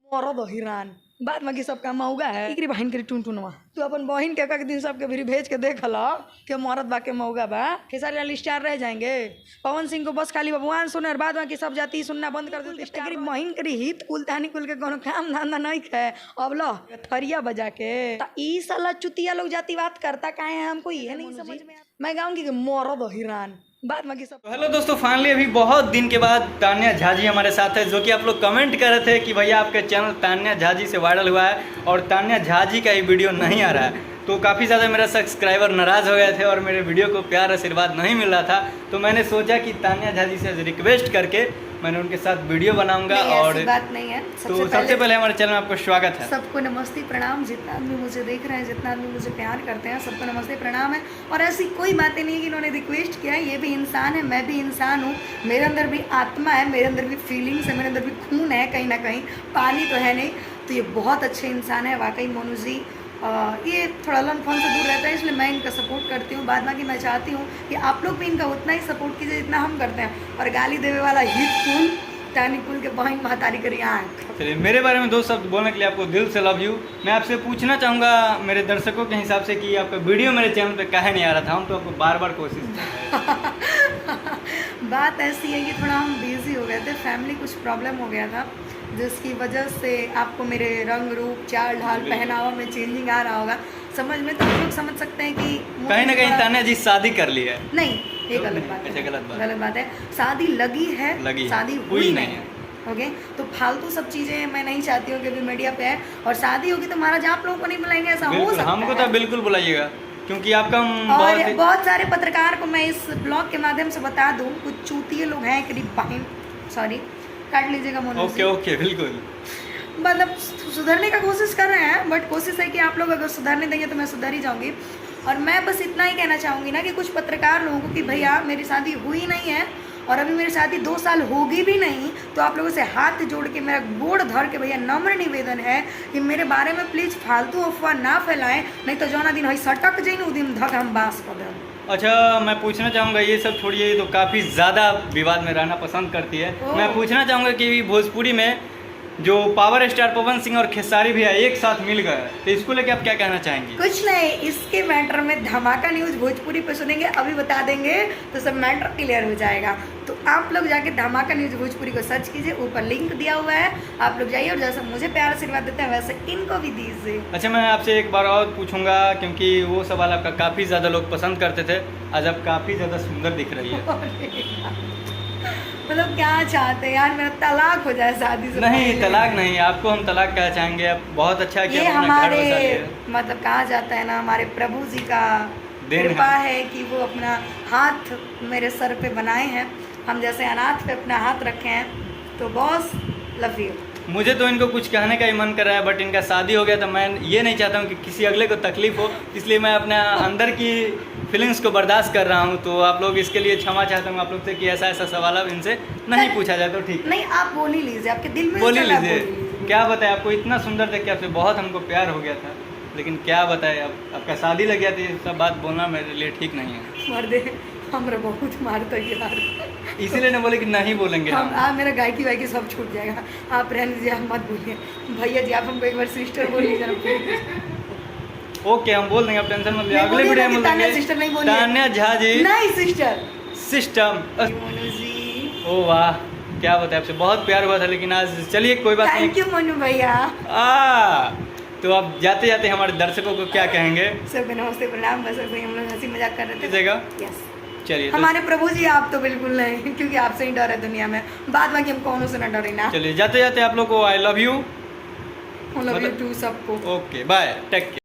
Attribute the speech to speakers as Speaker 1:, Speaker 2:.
Speaker 1: मरद हिरान बाद में सब काम मौगा है एकरी बहन के टुनटुनवा तू अपन बहन के एक दिन सबके भी भेज के देख ला के मरद बा के मौगा बा खेसारी लाल स्टार रह जाएंगे। पवन सिंह को बस खाली भगवान सुने और बाद में सब जाति सुनना बंद कर देते। एकरी बहन के हित कुल तहनी कुल के कोनो काम धंधा नहीं है। अब लो थरिया बजा के ई साला चुतिया लोग जातिवाद करता काहे है हमको ये नहीं समझ में। मैं गाऊंगी कि मरद हिरान बाद में सब।
Speaker 2: हेलो दोस्तों, फाइनली अभी बहुत दिन के बाद तान्या झा जी हमारे साथ है, जो कि आप लोग कमेंट कर रहे थे कि भैया आपका चैनल तान्या झा जी से वायरल हुआ है और तान्या झा जी का ये वीडियो नहीं आ रहा है। तो काफ़ी ज़्यादा मेरा सब्सक्राइबर नाराज़ हो गए थे और मेरे वीडियो को प्यार आशीर्वाद नहीं मिल रहा था। तो मैंने सोचा कि तान्या झा जी से रिक्वेस्ट करके मैंने उनके साथ वीडियो बनाऊंगा। और
Speaker 3: ऐसी बात नहीं है।
Speaker 2: सबसे पहले हमारे चैनल में आपको स्वागत है।
Speaker 3: सबको नमस्ते प्रणाम। जितना आदमी मुझे देख रहे हैं, जितना आदमी मुझे प्यार करते हैं, सबको नमस्ते प्रणाम है। और ऐसी कोई बातें नहीं है कि इन्होंने रिक्वेस्ट किया है। ये भी इंसान है, मैं भी इंसान हूँ, मेरे अंदर भी आत्मा है, मेरे अंदर भी फीलिंग्स है, मेरे अंदर भी खून है, कहीं ना कहीं पानी तो है नहीं। तो ये बहुत अच्छे इंसान है वाकई मोनू जी। ये थोड़ा लन फोन से दूर रहता है, इसलिए मैं इनका सपोर्ट करती हूँ। बाद बाकी मैं चाहती हूँ कि आप लोग भी इनका उतना ही सपोर्ट कीजिए जितना हम करते हैं। और गाली देवे वाला हित खून टानी कुल के बहन महतारी करी आँख।
Speaker 2: चलिए, मेरे बारे में दो शब्द बोलने के लिए आपको दिल से लव यू। मैं आपसे पूछना चाहूँगा मेरे दर्शकों के हिसाब से कि आपका वीडियो मेरे चैनल पे काहे नहीं आ रहा था। हम तो आपको बार बार कोशिश कर रहे हैं।
Speaker 3: बात ऐसी है कि थोड़ा हम बिजी हो गए थे, फैमिली कुछ प्रॉब्लम हो गया था, जिसकी वजह से आपको मेरे रंग रूप चाल ढाल पहनावा में चेंजिंग आ रहा होगा समझ में। तो आप लोग समझ सकते हैं कि
Speaker 2: कहीं ना कहीं तान्या जी शादी कर ली है।
Speaker 3: नहीं, ये गलत बात है। गलत बात है। शादी लगी है, शादी हुई नहीं है। ओके, तो फालतू सब चीज़ें मैं नहीं चाहती हूँ कि अभी मीडिया पे है। और शादी होगी तो महाराज आप लोगों को नहीं बुलाएंगे, ऐसा हो सकता है।
Speaker 2: हमको तो बिल्कुल बुलाइएगा, क्योंकि आपका
Speaker 3: और बहुत सारे पत्रकार को मैं इस ब्लॉग के माध्यम से बता दूँ, कुछ चूतिए लोग हैं, करीब बहन सॉरी काट लीजिएगा मोनू।
Speaker 2: ओके बिल्कुल।
Speaker 3: मतलब सुधरने का कोशिश कर रहे हैं, बट कोशिश है कि आप लोग अगर सुधरने देंगे तो मैं सुधर ही जाऊंगी। और मैं बस इतना ही कहना चाहूँगी ना कि कुछ पत्रकार लोगों को कि भैया मेरी शादी हुई नहीं है और अभी मेरी शादी 2 साल होगी भी नहीं, तो आप लोगों से हाथ जोड़ के मेरा गोड़ धर के भैया नम्र निवेदन है कि मेरे बारे में प्लीज़ फालतू अफवाह ना फैलाएं, नहीं तो जौना दिन वही सटक जाइन उ दिन धक हम बास कर दें।
Speaker 2: अच्छा, मैं पूछना चाहूँगा, ये सब छोड़िए, तो काफ़ी ज़्यादा विवाद में रहना पसंद करती है। मैं पूछना चाहूँगा कि भोजपुरी में जो पावर स्टार पवन सिंह और खेसारी भैया एक साथ मिल गए, तो इसको लेके आप क्या कहना चाहेंगे?
Speaker 3: कुछ नहीं, इसके मैटर में धमाका न्यूज़ भोजपुरी पे सुनेंगे, अभी बता देंगे तो सब मैटर क्लियर हो जाएगा। तो आप लोग जाके धमाका न्यूज़ भोजपुरी को सर्च कीजिए, ऊपर लिंक दिया हुआ है, आप लोग जाइए और जैसे मुझे प्यार आशीर्वाद देते हैं वैसे इनको भी दीजिए।
Speaker 2: अच्छा, मैं आपसे एक बार और पूछूंगा, क्योंकि वो सवाल आपका काफ़ी ज़्यादा लोग पसंद करते थे। आज आप काफ़ी ज़्यादा सुंदर दिख रही है।
Speaker 3: मतलब क्या चाहते हैं यार, मेरा तलाक हो जाए शादी से?
Speaker 2: नहीं, तलाक नहीं, आपको हम तलाक कहना चाहेंगे। आप बहुत अच्छा
Speaker 3: ये हमारे मतलब कहा जाता है ना, हमारे प्रभु जी का कृपा है कि वो अपना हाथ मेरे सर पे बनाए हैं, हम जैसे अनाथ पे अपना हाथ रखे हैं। तो बॉस लव यू।
Speaker 2: मुझे तो इनको कुछ कहने का ही मन कर रहा है, बट इनका शादी हो गया तो मैं ये नहीं चाहता हूँ कि किसी अगले को तकलीफ हो, इसलिए मैं अपने अंदर की फीलिंग्स को बर्दाश्त कर रहा हूँ। तो आप लोग इसके लिए क्षमा चाहता हूँ आप लोग से कि ऐसा सवाल अब इनसे नहीं पूछा जाए तो ठीक।
Speaker 3: नहीं, आप बोल ही लीजिए, आपके दिल में
Speaker 2: बोल ही लीजिए। क्या बताए, आपको इतना सुंदर था कि आपसे बहुत हमको प्यार हो गया था, लेकिन क्या बताए, अब आपका शादी लग गया था, ये सब बात बोलना मेरे लिए ठीक नहीं है।
Speaker 3: मर्दे हमरा बहुत मारता यार,
Speaker 2: इसीलिए ना बोले कि नहीं बोलेंगे हम।
Speaker 3: आप मेरा गायकी वायकी सब छूट जाएगा, आप रहने दीजिए, आप मत बोलिए। भैया जी आप हमको एक बार सिस्टर बोल लीजिए।
Speaker 2: ओके, हम बोल देंगे, आप टेंशन मत लीजिए। अगले वीडियो में
Speaker 3: तान्या सिस्टर नहीं बोलिए,
Speaker 2: तान्या झा जी
Speaker 3: नहीं सिस्टर,
Speaker 2: सिस्टम।
Speaker 3: मोनू जी
Speaker 2: ओ वाह, क्या बताए, आपसे बहुत प्यार हुआ था, लेकिन आज चलिए कोई बात नहीं।
Speaker 3: थैंक यू मोनू भैया।
Speaker 2: तो अब जाते जाते हमारे दर्शकों को क्या कहेंगे?
Speaker 3: सबको नमस्ते प्रणाम। बस ऐसे ही हम लोग हंसी मजाक कर रहे थे। यस,
Speaker 2: चलिए।
Speaker 3: हमारे प्रभु जी आप तो बिल्कुल नहीं, क्योंकि आपसे ही डर है दुनिया में, बाद बाकी हम कौन से ना डरे ना।
Speaker 2: चलिए, जाते जाते आप लोग को I love you
Speaker 3: love you too सबको।
Speaker 2: Okay, bye, take care.